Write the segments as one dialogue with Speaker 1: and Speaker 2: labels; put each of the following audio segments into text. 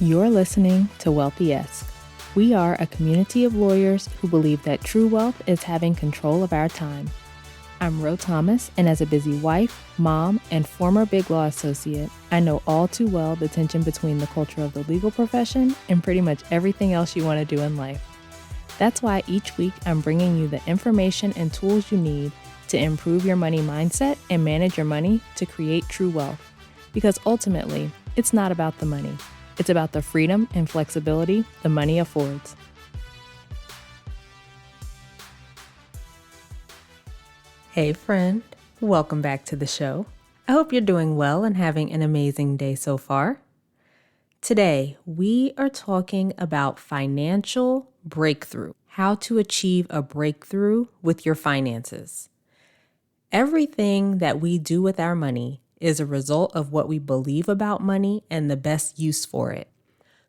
Speaker 1: You're listening to Wealthy-esque. We are a community of lawyers who believe that true wealth is having control of our time. I'm Ro Thomas, and as a busy wife, mom, and former Big Law associate, I know all too well the tension between the culture of the legal profession and pretty much everything else you want to do in life. That's why each week I'm bringing you the information and tools you need to improve your money mindset and manage your money to create true wealth. Because ultimately, it's not about the money. It's about the freedom and flexibility the money affords. Hey friend, welcome back to the show. I hope you're doing well and having an amazing day so far. Today, we are talking about financial breakthrough, how to achieve a breakthrough with your finances. Everything that we do with our money is a result of what we believe about money and the best use for it.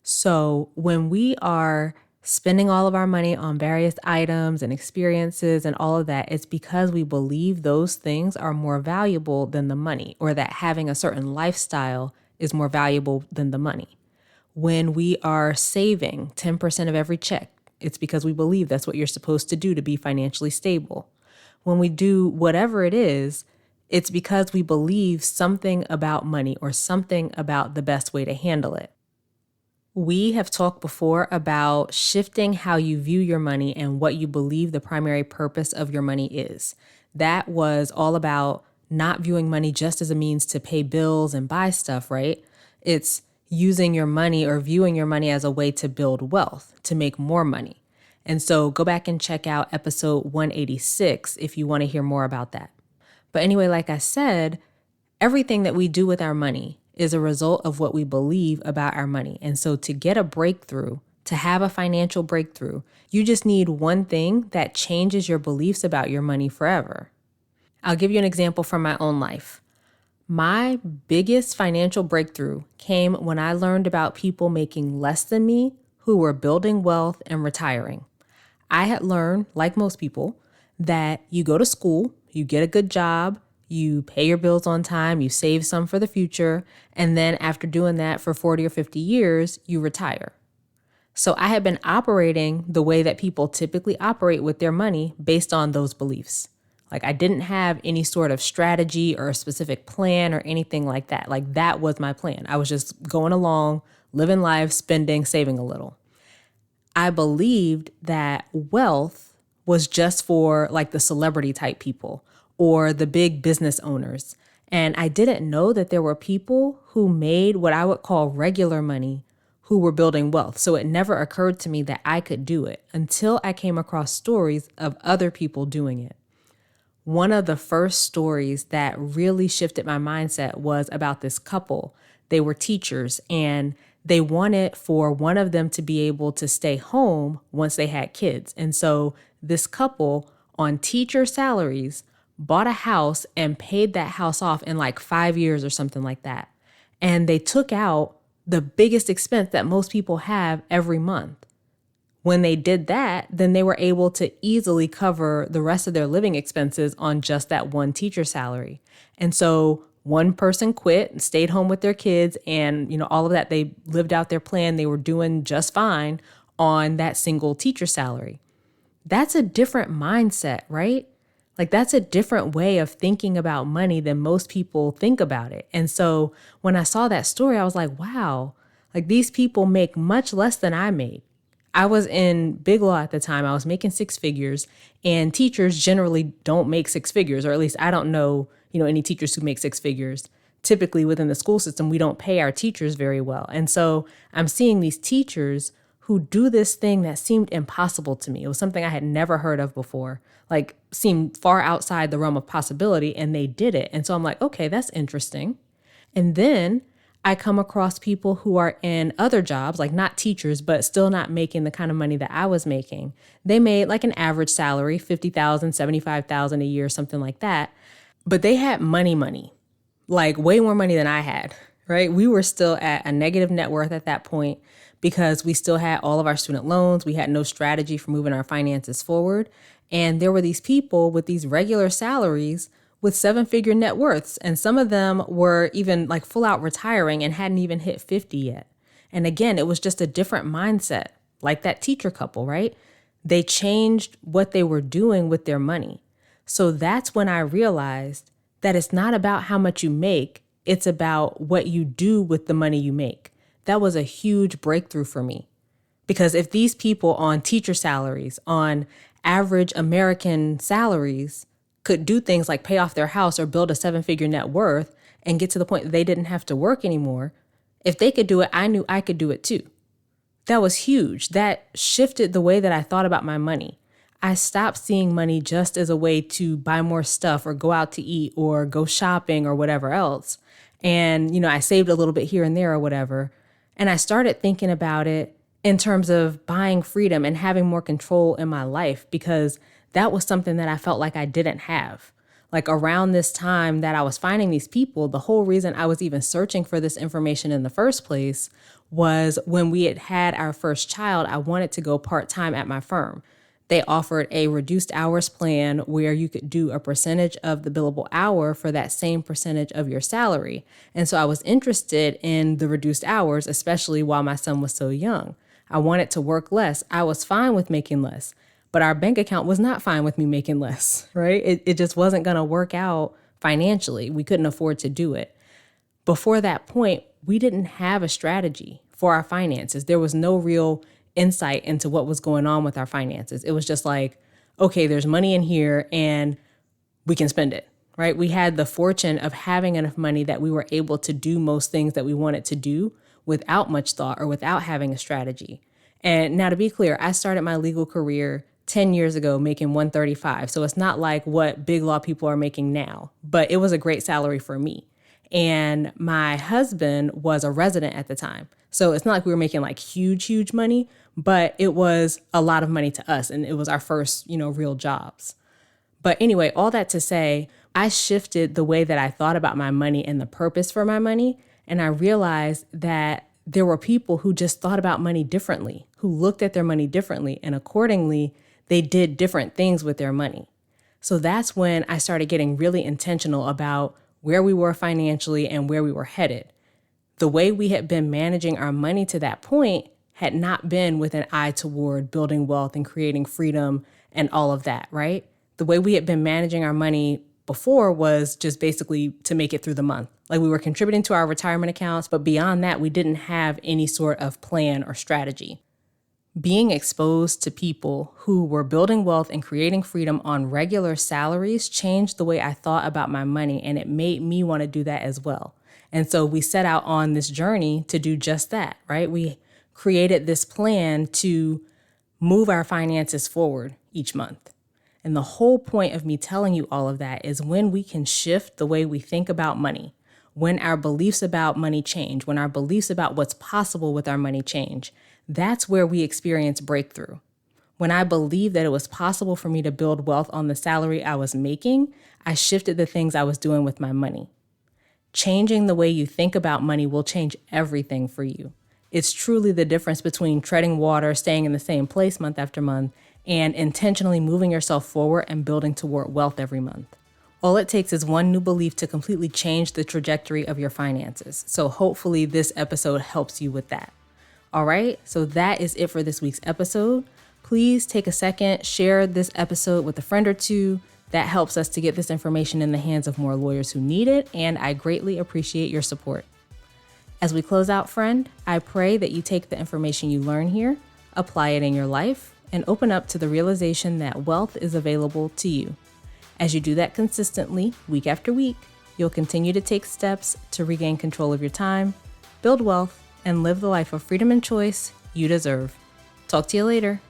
Speaker 1: So when we are spending all of our money on various items and experiences and all of that, it's because we believe those things are more valuable than the money, or that having a certain lifestyle is more valuable than the money. When we are saving 10% of every check, it's because we believe that's what you're supposed to do to be financially stable. When we do whatever it is, it's because we believe something about money or something about the best way to handle it. We have talked before about shifting how you view your money and what you believe the primary purpose of your money is. That was all about not viewing money just as a means to pay bills and buy stuff, right? It's using your money or viewing your money as a way to build wealth, to make more money. And so go back and check out episode 186 if you want to hear more about that. But anyway, like I said, everything that we do with our money is a result of what we believe about our money. And so to get a breakthrough, to have a financial breakthrough, you just need one thing that changes your beliefs about your money forever. I'll give you an example from my own life. My biggest financial breakthrough came when I learned about people making less than me who were building wealth and retiring. I had learned, like most people, that you go to school, you get a good job, you pay your bills on time, you save some for the future, and then after doing that for 40 or 50 years, you retire. So I had been operating the way that people typically operate with their money based on those beliefs. Like I didn't have any sort of strategy or a specific plan or anything like that. Like that was my plan. I was just going along, living life, spending, saving a little. I believed that wealth was just for like the celebrity type people or the big business owners. And I didn't know that there were people who made what I would call regular money who were building wealth. So it never occurred to me that I could do it until I came across stories of other people doing it. One of the first stories that really shifted my mindset was about this couple. They were teachers and they wanted for one of them to be able to stay home once they had kids. And so this couple on teacher salaries bought a house and paid that house off in like 5 years or something like that. And they took out the biggest expense that most people have every month. When they did that, then they were able to easily cover the rest of their living expenses on just that one teacher salary. And so one person quit and stayed home with their kids and, all of that, they lived out their plan. They were doing just fine on that single teacher salary. That's a different mindset, right? Like that's a different way of thinking about money than most people think about it. And so when I saw that story, I was like, wow, like these people make much less than I made. I was in Big Law at the time. I was making six figures, and teachers generally don't make six figures, or at least I don't know, any teachers who make six figures. Typically within the school system, we don't pay our teachers very well. And so I'm seeing these teachers who do this thing that seemed impossible to me. It was something I had never heard of before, like seemed far outside the realm of possibility, and they did it. And so I'm like, okay, that's interesting. And then I come across people who are in other jobs, like not teachers, but still not making the kind of money that I was making. They made like an average salary, $50,000, $75,000 a year, something like that. But they had money, like way more money than I had, right? We were still at a negative net worth at that point because we still had all of our student loans. We had no strategy for moving our finances forward. And there were these people with these regular salaries with 7-figure net worths. And some of them were even like full out retiring and hadn't even hit 50 yet. And again, it was just a different mindset, like that teacher couple, right? They changed what they were doing with their money. So that's when I realized that it's not about how much you make, it's about what you do with the money you make. That was a huge breakthrough for me. Because if these people on teacher salaries, on average American salaries, could do things like pay off their house or build a 7-figure net worth and get to the point that they didn't have to work anymore, if they could do it, I knew I could do it too. That was huge. That shifted the way that I thought about my money. I stopped seeing money just as a way to buy more stuff or go out to eat or go shopping or whatever else. And, I saved a little bit here and there or whatever. And I started thinking about it in terms of buying freedom and having more control in my life, because that was something that I felt like I didn't have. Like around this time that I was finding these people, the whole reason I was even searching for this information in the first place was when we had our first child, I wanted to go part-time at my firm. They offered a reduced hours plan where you could do a percentage of the billable hour for that same percentage of your salary. And so I was interested in the reduced hours, especially while my son was so young. I wanted to work less. I was fine with making less, but our bank account was not fine with me making less, right? It just wasn't going to work out financially. We couldn't afford to do it. Before that point, we didn't have a strategy for our finances. There was no real insight into what was going on with our finances. It was just like, okay, there's money in here and we can spend it, right? We had the fortune of having enough money that we were able to do most things that we wanted to do without much thought or without having a strategy. And now to be clear, I started my legal career 10 years ago making $135. So it's not like what big law people are making now, but it was a great salary for me. And my husband was a resident at the time. So it's not like we were making like huge money, but it was a lot of money to us. And it was our first, real jobs. But anyway, all that to say, I shifted the way that I thought about my money and the purpose for my money. And I realized that there were people who just thought about money differently, who looked at their money differently, and accordingly, they did different things with their money. So that's when I started getting really intentional about where we were financially and where we were headed. The way we had been managing our money to that point had not been with an eye toward building wealth and creating freedom and all of that, right? The way we had been managing our money before was just basically to make it through the month. Like we were contributing to our retirement accounts, but beyond that, we didn't have any sort of plan or strategy. Being exposed to people who were building wealth and creating freedom on regular salaries changed the way I thought about my money, and it made me want to do that as well. And so we set out on this journey to do just that, right? We created this plan to move our finances forward each month. And the whole point of me telling you all of that is when we can shift the way we think about money, when our beliefs about money change, when our beliefs about what's possible with our money change, that's where we experience breakthrough. When I believed that it was possible for me to build wealth on the salary I was making, I shifted the things I was doing with my money. Changing the way you think about money will change everything for you. It's truly the difference between treading water, staying in the same place month after month, and intentionally moving yourself forward and building toward wealth every month. All it takes is one new belief to completely change the trajectory of your finances. So hopefully this episode helps you with that. All right, so that is it for this week's episode. Please take a second, share this episode with a friend or two. That helps us to get this information in the hands of more lawyers who need it, and I greatly appreciate your support. As we close out, friend, I pray that you take the information you learn here, apply it in your life, and open up to the realization that wealth is available to you. As you do that consistently, week after week, you'll continue to take steps to regain control of your time, build wealth, and live the life of freedom and choice you deserve. Talk to you later.